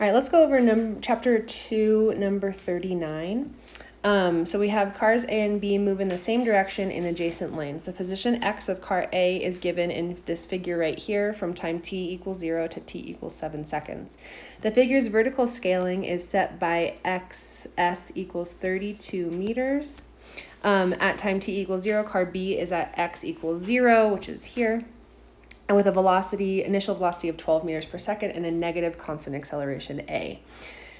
All right, let's go over chapter 2, number 39. So we have cars A and B move in the same direction in adjacent lanes. The position X of car A is given in this figure right here from time t equals 0 to t equals 7 seconds. The figure's vertical scaling is set by xs equals 32 meters. At time t equals 0, car B is at x equals 0, which is here, and with a initial velocity of 12 meters per second and a negative constant acceleration a.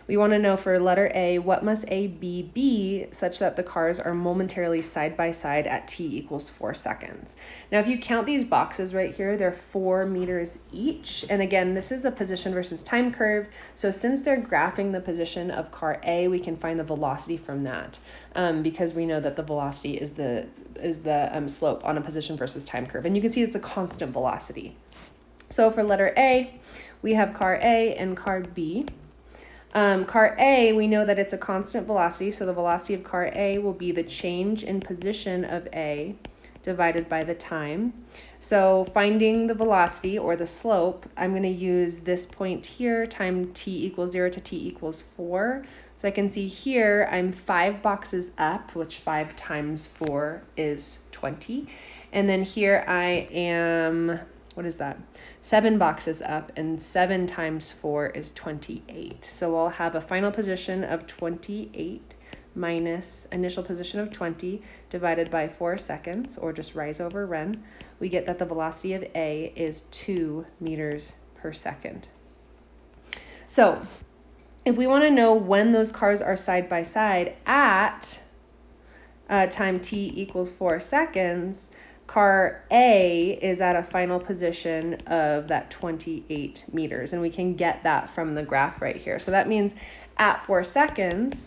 We want to know for letter A, what must AB be such that the cars are momentarily side by side at t equals 4 seconds. Now, if you count these boxes right here, they're 4 meters each. And again, this is a position versus time curve. So since they're graphing the position of car A, we can find the velocity from that because we know that the velocity is the slope on a position versus time curve. And you can see it's a constant velocity. So for letter A, we have car A and car B. Car A, we know that it's a constant velocity, so the velocity of car A will be the change in position of A divided by the time. So finding the velocity or the slope, I'm going to use this point here, time t equals 0 to t equals 4. So I can see here I'm 5 boxes up, which 5 times 4 is 20. And then here I am, what is that? 7 boxes up, and 7 times 4 is 28. So I'll have a final position of 28 minus initial position of 20 divided by 4 seconds, or just rise over run. We get that the velocity of A is 2 meters per second. So if we want to know when those cars are side by side at time t equals 4 seconds, car A is at a final position of that 28 meters, and we can get that from the graph right here. So that means at 4 seconds,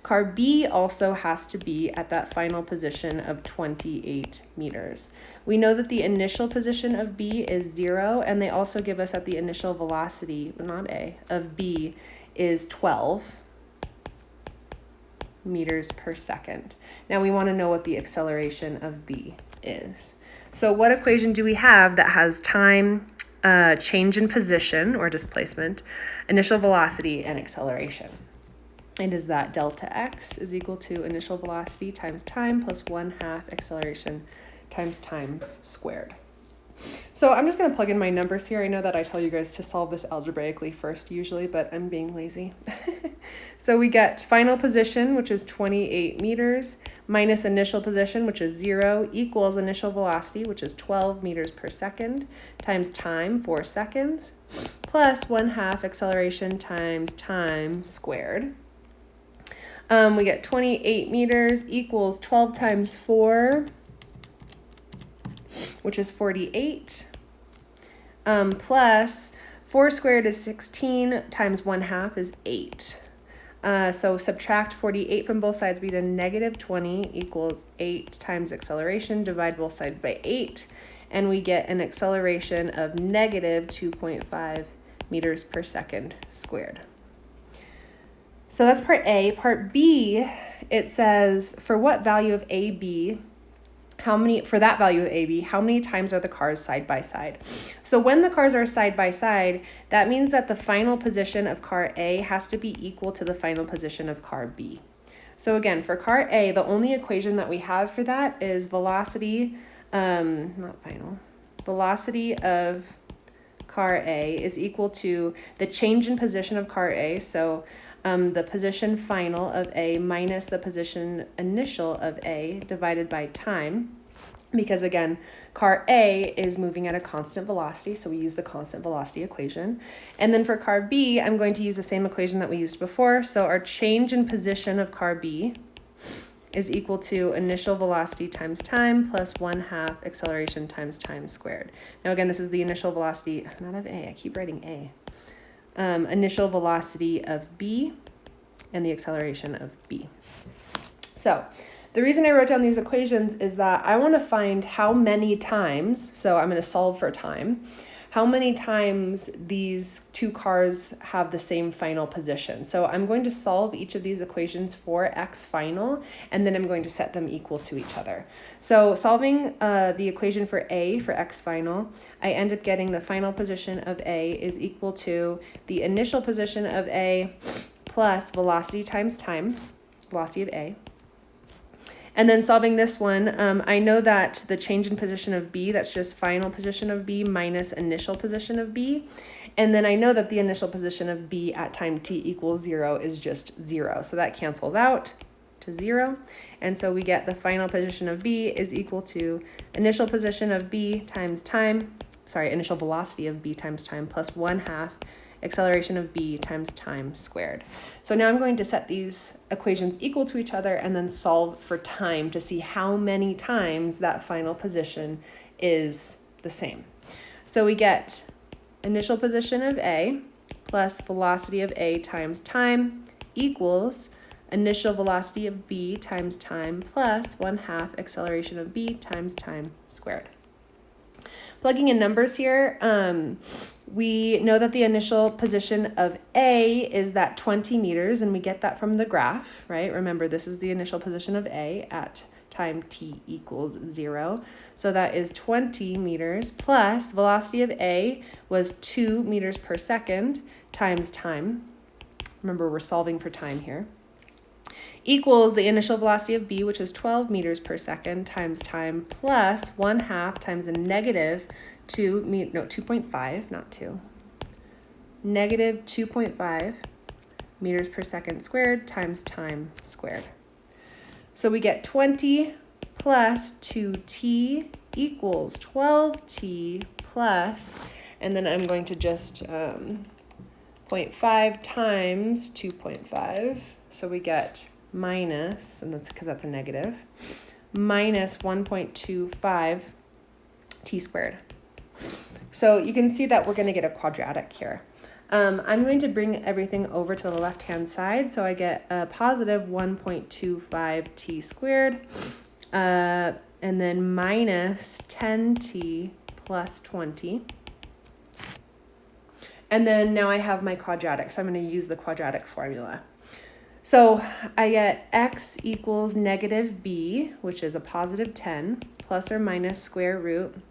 car B also has to be at that final position of 28 meters. We know that the initial position of B is 0, and they also give us that the initial velocity, not A, of B is 12 meters per second. Now we want to know what the acceleration of B is. So what equation do we have that has time, change in position or displacement, initial velocity, and acceleration? It is that delta x is equal to initial velocity times time plus 1/2 acceleration times time squared. So I'm just going to plug in my numbers here. I know that I tell you guys to solve this algebraically first usually, but I'm being lazy. So we get final position, which is 28 meters, minus initial position, which is 0, equals initial velocity, which is 12 meters per second, times time, 4 seconds, plus 1/2 acceleration times time squared. We get 28 meters equals 12 times 4, which is 48, plus 4 squared is 16, times 1/2 is 8. So subtract 48 from both sides, we get a negative 20 equals 8 times acceleration, divide both sides by 8, and we get an acceleration of negative 2.5 meters per second squared. So that's part A. Part B, it says for what value of AB, how many times are the cars side by side? So when the cars are side by side, that means that the final position of car A has to be equal to the final position of car B. So again, for car A, the only equation that we have for that is velocity of car A is equal to the change in position of car A. So the position final of A minus the position initial of A divided by time, because again, car A is moving at a constant velocity, so we use the constant velocity equation. And then for car B, I'm going to use the same equation that we used before. So our change in position of car B is equal to initial velocity times time plus 1/2 acceleration times time squared. Now again, this is the initial velocity, not of A, I keep writing A. Initial velocity of B and the acceleration of B. So the reason I wrote down these equations is that I want to find how many times, so I'm going to solve for time, how many times these two cars have the same final position. So I'm going to solve each of these equations for x final, and then I'm going to set them equal to each other. So solving the equation for A for x final, I end up getting the final position of A is equal to the initial position of A plus velocity times time, velocity of A. And then solving this one, I know that the change in position of B, that's just final position of B minus initial position of B. And then I know that the initial position of B at time t equals 0 is just 0. So that cancels out to 0. And so we get the final position of B is equal to initial position of B times time, initial velocity of B times time plus 1/2 acceleration of B times time squared. So now I'm going to set these equations equal to each other and then solve for time to see how many times that final position is the same. So we get initial position of A plus velocity of A times time equals initial velocity of B times time plus 1/2 acceleration of B times time squared. Plugging in numbers here, we know that the initial position of A is that 20 meters, and we get that from the graph, right? Remember, this is the initial position of A at time t equals 0. So that is 20 meters plus velocity of A was 2 meters per second times time. Remember, we're solving for time here. Equals the initial velocity of B, which is 12 meters per second times time plus 1/2 times a negative 2.5, not 2. Negative 2.5 meters per second squared times time squared. So we get 20 plus 2t equals 12t plus, and then I'm going to just 0.5 times 2.5. So we get minus, and that's because that's a negative, minus 1.25 t squared. So you can see that we're going to get a quadratic here. I'm going to bring everything over to the left-hand side, so I get a positive 1.25 t squared, and then minus 10t plus 20. And then now I have my quadratic, so I'm going to use the quadratic formula. So I get x equals negative b, which is a positive 10, plus or minus square root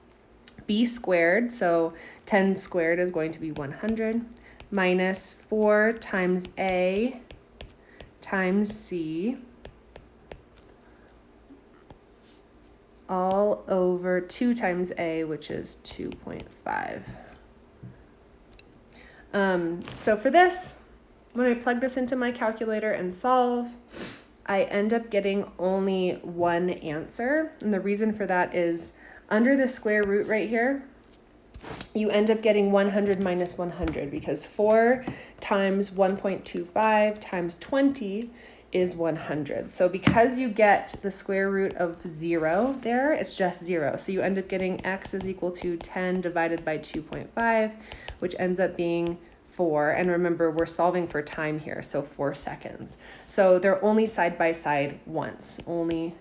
b squared, so 10 squared is going to be 100, minus 4 times a times c, all over 2 times a, which is 2.5. So for this, when I plug this into my calculator and solve, I end up getting only one answer. And the reason for that is under the square root right here, you end up getting 100 minus 100 because 4 times 1.25 times 20 is 100. So because you get the square root of 0 there, it's just 0. So you end up getting x is equal to 10 divided by 2.5, which ends up being 4. And remember, we're solving for time here, so 4 seconds. So they're only side by side once, only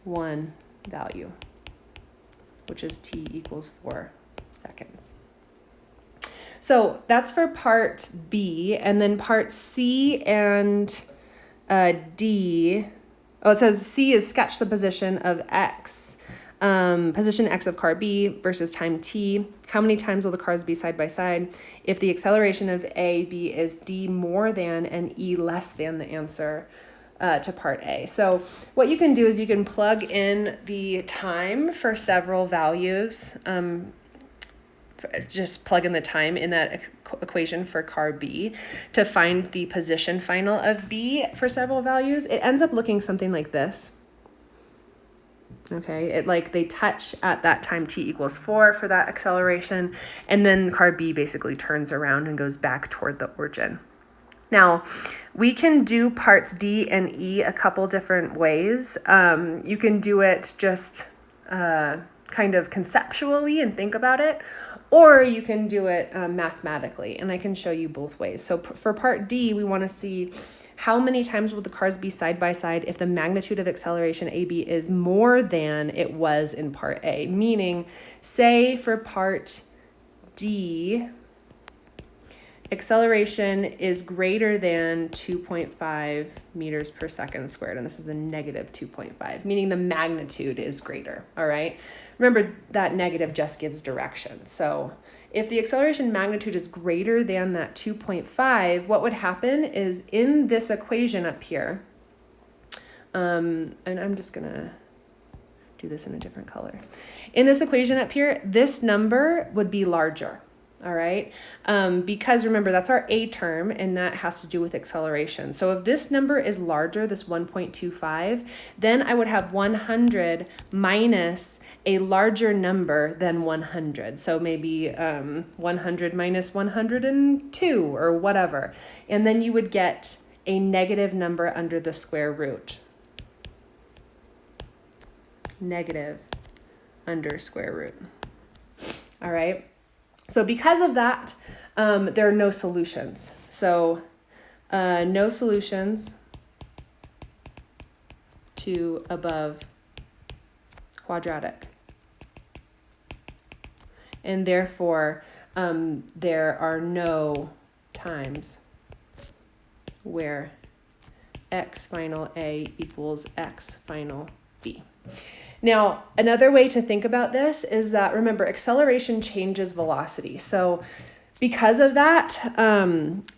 one value, which is t equals 4 seconds. So that's for part B, and then part C and D. Oh, it says C is sketch the position of X. Position X of car B versus time T. How many times will the cars be side by side if the acceleration of A, B is D more than and E less than the answer to part A. So what you can do is you can plug in the time for several values. Just plug in the time in that equation for car B to find the position final of B for several values. It ends up looking something like this. Okay, they touch at that time t equals 4 for that acceleration, and then car B basically turns around and goes back toward the origin. Now, we can do parts D and E a couple different ways. You can do it just kind of conceptually and think about it, or you can do it mathematically, and I can show you both ways. So for part D, we want to see how many times will the cars be side by side if the magnitude of acceleration AB is more than it was in part A? Meaning, say for part D, acceleration is greater than 2.5 meters per second squared, and this is a negative 2.5, meaning the magnitude is greater, all right? Remember that negative just gives direction. So if the acceleration magnitude is greater than that 2.5, what would happen is in this equation up here, and I'm just gonna do this in a different color. In this equation up here, this number would be larger, all right? Because remember, that's our A term, and that has to do with acceleration. So if this number is larger, this 1.25, then I would have 100 minus a larger number than 100. So maybe 100 minus 102 or whatever. And then you would get a negative number under the square root. Negative under square root. All right. So because of that, there are no solutions. So no solutions to above quadratic. And therefore, there are no times where x final A equals x final B. Now, another way to think about this is that, remember, acceleration changes velocity. So because of that,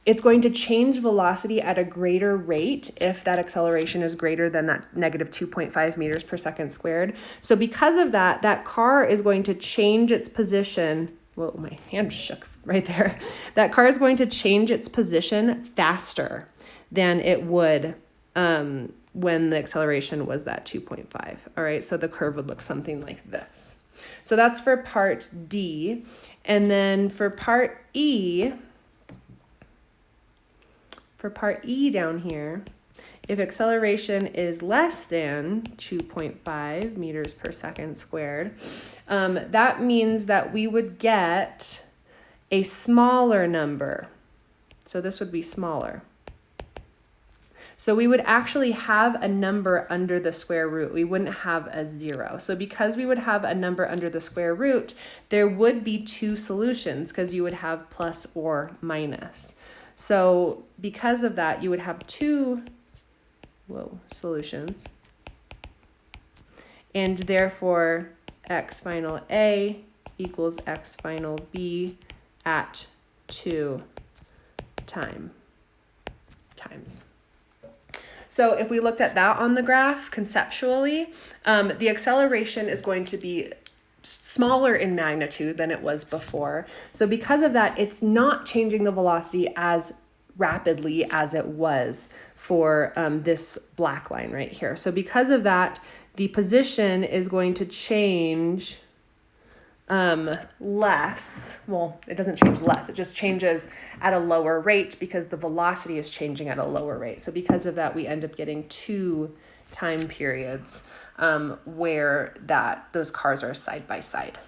it's going to change velocity at a greater rate if that acceleration is greater than that negative 2.5 meters per second squared. So because of that, that car is going to change its position. Whoa, my hand shook right there. That car is going to change its position faster than it would when the acceleration was that 2.5. All right, so the curve would look something like this. So that's for part D. And then for part E down here, if acceleration is less than 2.5 meters per second squared, that means that we would get a smaller number. So this would be smaller. So we would actually have a number under the square root. We wouldn't have a 0. So because we would have a number under the square root, there would be two solutions because you would have plus or minus. So because of that, you would have two solutions. And therefore, x final A equals x final B at 2 times. So if we looked at that on the graph conceptually, the acceleration is going to be smaller in magnitude than it was before. So because of that, it's not changing the velocity as rapidly as it was for this black line right here. So because of that, the position is going to change less. Well, it doesn't change less. It just changes at a lower rate because the velocity is changing at a lower rate. So because of that, we end up getting two time periods where those cars are side by side.